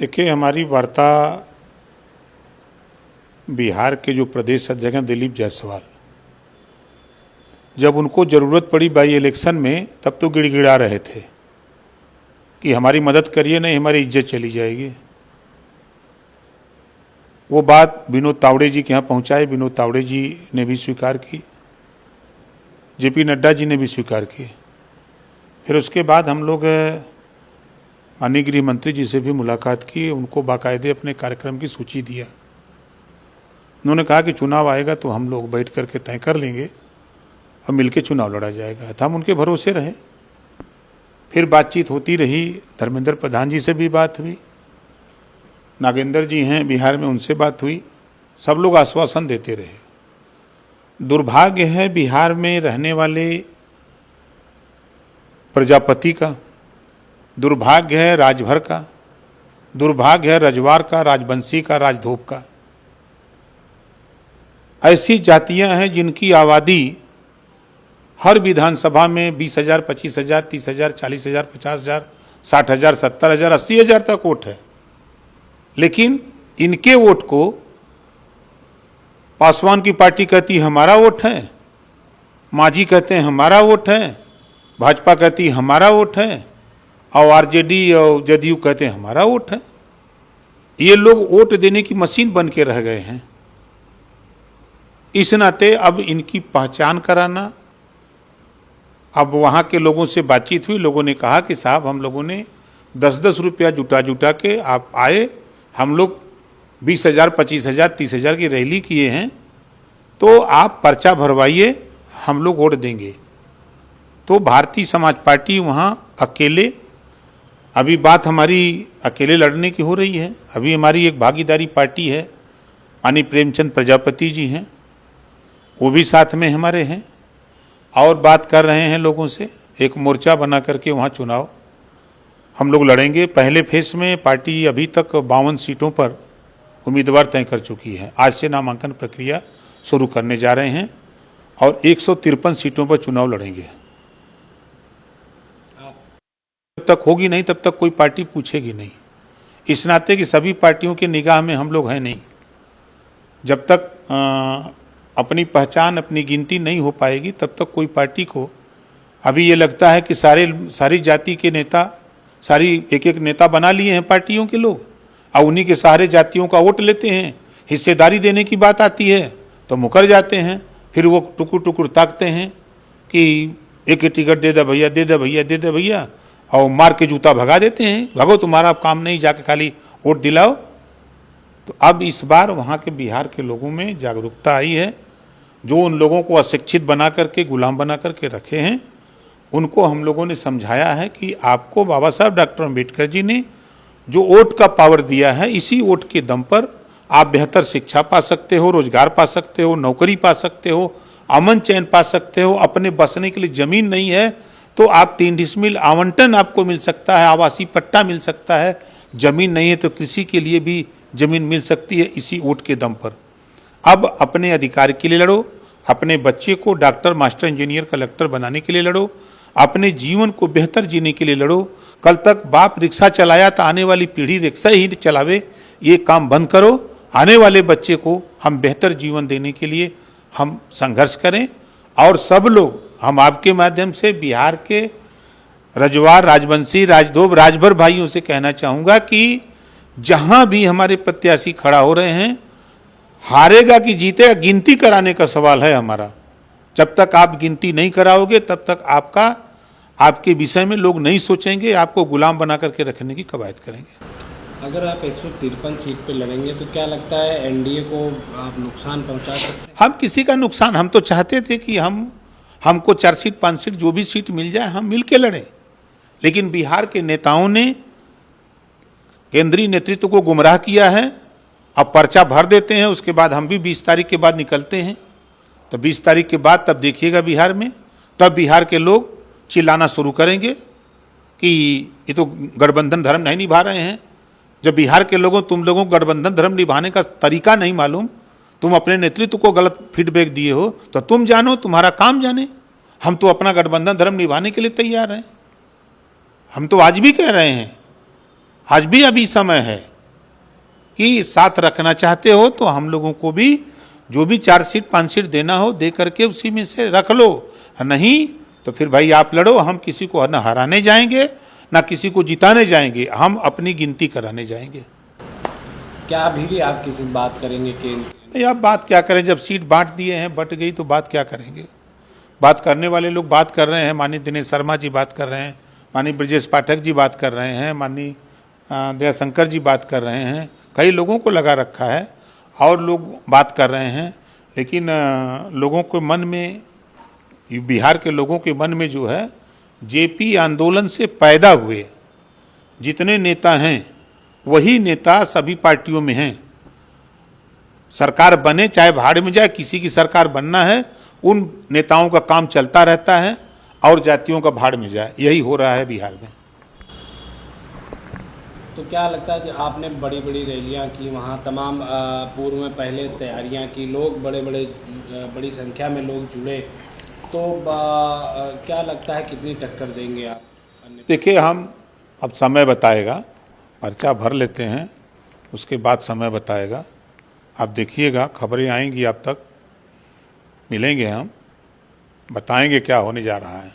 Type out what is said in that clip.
देखिए, हमारी वार्ता बिहार के जो प्रदेश अध्यक्ष हैं दिलीप जायसवाल, जब उनको ज़रूरत पड़ी बाई इलेक्शन में तब तो गिड़गिड़ा रहे थे कि हमारी मदद करिए, नहीं हमारी इज्जत चली जाएगी। वो बात विनोद तावड़े जी के यहाँ पहुँचाए, विनोद तावड़े जी ने भी स्वीकार की, जेपी नड्डा जी ने भी स्वीकार की। फिर उसके बाद हम लोग माननीय गृह मंत्री जी से भी मुलाकात की, उनको बाकायदे अपने कार्यक्रम की सूची दिया। उन्होंने कहा कि चुनाव आएगा तो हम लोग बैठ करके तय कर लेंगे और मिलके चुनाव लड़ा जाएगा। तो हम उनके भरोसे रहे। फिर बातचीत होती रही, धर्मेंद्र प्रधान जी से भी बात हुई, नागेंद्र जी हैं बिहार में, उनसे बात हुई, सब लोग आश्वासन देते रहे। दुर्भाग्य है बिहार में रहने वाले प्रजापति का, दुर्भाग्य है राजभर का, दुर्भाग्य है रजवार का, राजवंशी का, राजधोप का। ऐसी जातियां हैं जिनकी आबादी हर विधानसभा में 20,000, 25,000, 30,000, 40,000, 50,000, 60,000, 70,000, 80,000 तक वोट है। लेकिन इनके वोट को पासवान की पार्टी कहती हमारा वोट है, मांझी कहते हैं हमारा वोट है, भाजपा कहती हमारा वोट है, और आरजेडी और जदयू कहते हैं हमारा वोट है। ये लोग वोट देने की मशीन बन के रह गए हैं। इस नाते अब इनकी पहचान कराना, अब वहाँ के लोगों से बातचीत हुई, लोगों ने कहा कि साहब हम लोगों ने 10-10 रुपया जुटा के आप आए, हम लोग 20,000, 25,000, 30,000 की रैली किए हैं, तो आप पर्चा भरवाइए, हम लोग वोट देंगे। तो भारतीय समाज पार्टी वहाँ अकेले, अभी बात हमारी अकेले लड़ने की हो रही है। अभी हमारी एक भागीदारी पार्टी है, माननीय प्रेमचंद प्रजापति जी हैं, वो भी साथ में हमारे हैं, और बात कर रहे हैं लोगों से। एक मोर्चा बना करके वहाँ चुनाव हम लोग लड़ेंगे। पहले फेज में पार्टी अभी तक 52 सीटों पर उम्मीदवार तय कर चुकी है। आज से नामांकन प्रक्रिया शुरू करने जा रहे हैं और 153 सीटों पर चुनाव लड़ेंगे। जब तक होगी नहीं तब तक कोई पार्टी पूछेगी नहीं, इस नाते कि सभी पार्टियों की निगाह में हम लोग हैं नहीं। जब तक अपनी पहचान, अपनी गिनती नहीं हो पाएगी तब तक कोई पार्टी को, अभी ये लगता है कि सारी जाति के नेता, सारी एक नेता बना लिए हैं पार्टियों के लोग, और उन्हीं के सहारे जातियों का वोट लेते हैं। हिस्सेदारी देने की बात आती है तो मुकर जाते हैं, फिर वो टुकुर टुकुर ताकते हैं कि एक टिकट दे दे भैया, दे दे भैया, दे दे भैया, और मार के जूता भगा देते हैं, भगो तुम्हारा काम नहीं, जाके खाली वोट दिलाओ। तो अब इस बार वहाँ के बिहार के लोगों में जागरूकता आई है। जो उन लोगों को अशिक्षित बना करके, गुलाम बना करके रखे हैं, उनको हम लोगों ने समझाया है कि आपको बाबा साहब डॉक्टर अम्बेडकर जी ने जो वोट का पावर दिया है, इसी वोट के दम पर आप बेहतर शिक्षा पा सकते हो, रोजगार पा सकते हो, नौकरी पा सकते हो, अमन चैन पा सकते हो। अपने बसने के लिए जमीन नहीं है तो आप 3 डिसमिल आवंटन आपको मिल सकता है, आवासीय पट्टा मिल सकता है। जमीन नहीं है तो कृषि के लिए भी जमीन मिल सकती है इसी वोट के दम पर। अब अपने अधिकार के लिए लड़ो, अपने बच्चे को डॉक्टर, मास्टर, इंजीनियर, कलेक्टर बनाने के लिए लड़ो, अपने जीवन को बेहतर जीने के लिए लड़ो। कल तक बाप रिक्शा चलाया तो आने वाली पीढ़ी रिक्शा ही चलावे, ये काम बंद करो। आने वाले बच्चे को हम बेहतर जीवन देने के लिए हम संघर्ष करें। और सब लोग, हम आपके माध्यम से बिहार के रजवार, राजवंशी, राजधोब, राजभर भाइयों से कहना चाहूँगा कि जहाँ भी हमारे प्रत्याशी खड़ा हो रहे हैं, हारेगा कि जीतेगा, गिनती कराने का सवाल है हमारा। जब तक आप गिनती नहीं कराओगे तब तक आपके विषय में लोग नहीं सोचेंगे, आपको गुलाम बना करके रखने की कवायद करेंगे। अगर आप 153 सीट पे लड़ेंगे तो क्या लगता है एनडीए को आप नुकसान पहुंचा सकते हैं? हम किसी का नुकसान, हम तो चाहते थे कि हमको 4 सीट 5 सीट जो भी सीट मिल जाए हम मिल के लड़ें, लेकिन बिहार के नेताओं ने केंद्रीय नेतृत्व को गुमराह किया है। अब पर्चा भर देते हैं, उसके बाद हम भी 20 तारीख के बाद निकलते हैं, तो 20 तारीख के बाद तब देखिएगा बिहार में, तब बिहार के लोग चिल्लाना शुरू करेंगे कि ये तो गठबंधन धर्म नहीं निभा रहे हैं। जब बिहार के लोगों, तुम लोगों को गठबंधन धर्म निभाने का तरीका नहीं मालूम, तुम अपने नेतृत्व को गलत फीडबैक दिए हो, तो तुम जानो, तुम्हारा काम जाने। हम तो अपना गठबंधन धर्म निभाने के लिए तैयार हैं। हम तो आज भी कह रहे हैं, आज भी अभी समय है कि साथ रखना चाहते हो तो हम लोगों को भी जो भी 4 सीट 5 सीट देना हो दे करके उसी में से रख लो, नहीं तो फिर भाई आप लड़ो, हम किसी को न हराने जाएंगे ना किसी को जिताने जाएंगे, हम अपनी गिनती कराने जाएंगे। क्या अभी भी आप किसी बात करेंगे कि नहीं, अब बात क्या करें, जब सीट बांट दिए हैं, बट गई तो बात क्या करेंगे। बात करने वाले लोग बात कर रहे हैं, माननीय दिनेश शर्मा जी बात कर रहे हैं, माननीय ब्रजेश पाठक जी बात कर रहे हैं, माननीय दयाशंकर जी बात कर रहे हैं, कई लोगों को लगा रखा है और लोग बात कर रहे हैं, लेकिन लोगों के मन में, बिहार के लोगों के मन में जो है जेपी आंदोलन से पैदा हुए जितने नेता हैं वही नेता सभी पार्टियों में हैं। सरकार बने चाहे भाड़ में जाए, किसी की सरकार बनना है, उन नेताओं का काम चलता रहता है और जातियों का भाड़ में जाए, यही हो रहा है बिहार में। तो क्या लगता है कि आपने बड़ी बड़ी रैलियां की, वहाँ तमाम पूर्व में पहले तैयारियां की, लोग बड़ी संख्या में लोग जुड़े, तो क्या लगता है कितनी टक्कर देंगे आप? देखिए, हम अब समय बताएगा, पर्चा भर लेते हैं उसके बाद समय बताएगा। आप देखिएगा, खबरें आएंगी आप तक, मिलेंगे, हम बताएंगे क्या होने जा रहा है।